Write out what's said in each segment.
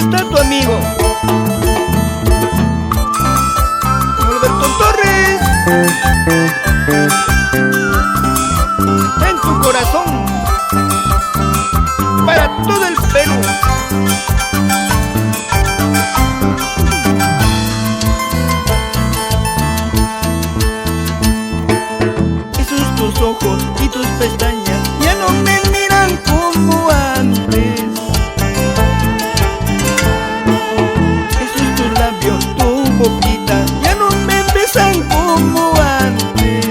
está tu amigo Alberto Torres. En tu corazón, para todo el Perú. Esos tus ojos y tus pestañas ya no me miran como antes. Esos tus labios, tu boquita ya no me besan como antes.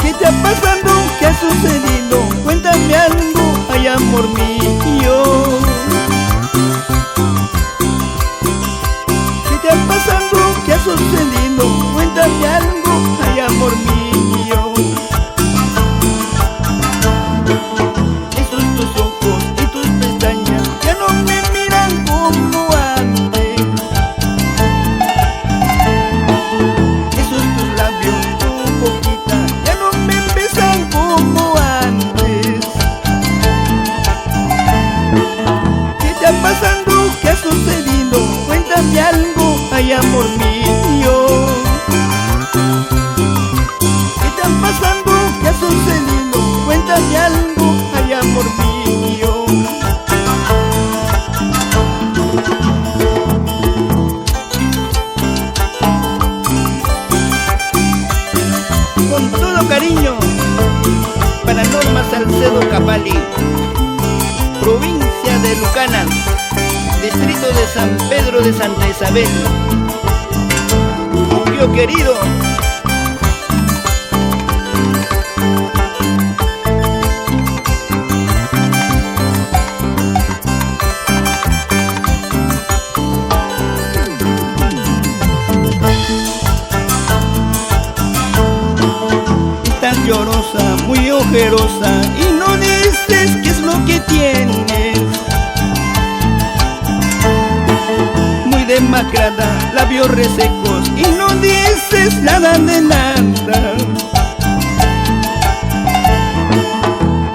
¿Qué te ha pasado? ¿Qué ha sucedido? Cuéntame algo, ay amor mío. ¿Qué te ha pasado? ¿Qué ha sucedido? Cuéntame algo, ay amor mío. Esos tus ojos y tus pestañas ya no me miran como antes. Esos tus labios, tu boquita ya no me besan como antes. ¿Qué te ha pasado? ¿Qué ha sucedido? Cuéntame algo, ay amor mío. ¿Qué te ha pasado? ¿Qué ha sucedido? Cuéntame algo, ay amor mío. Con todo cariño, para Norma Salcedo Capali, provincia de Lucanas, distrito de San Pedro de Santa Isabel. Julio querido, estás llorosa, muy ojerosa y no dices qué es lo que tienes. Muy demacrada, labios resecos y no dices nada de nada.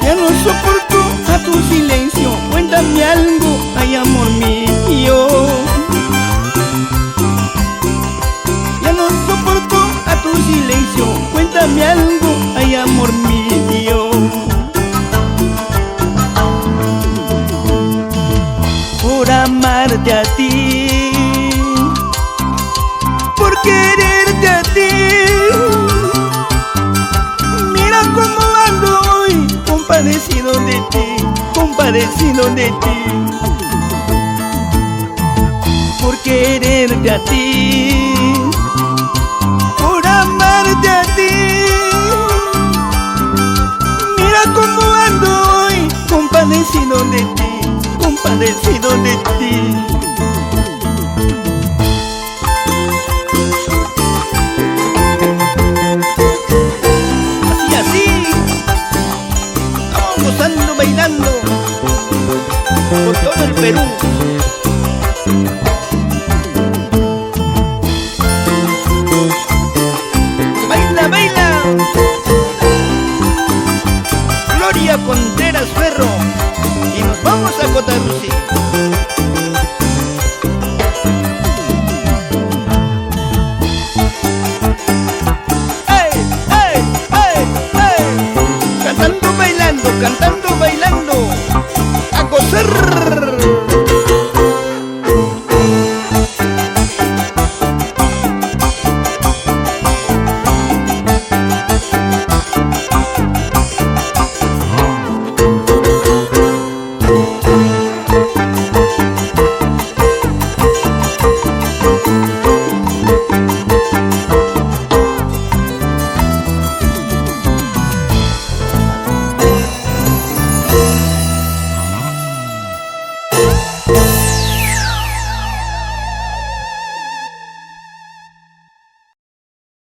Ya no soporto a tu silencio, cuéntame algo, ay amor mío. Ya no soporto a tu silencio, cuéntame algo, ay amor mío. Por amarte a ti, por quererte a ti, mira cómo ando hoy, compadecido de ti, compadecido de ti. Por quererte a ti, por amarte a ti, mira cómo ando hoy, compadecido de ti, compadecido de ti. Así, así, vamos gozando, bailando por todo el Perú.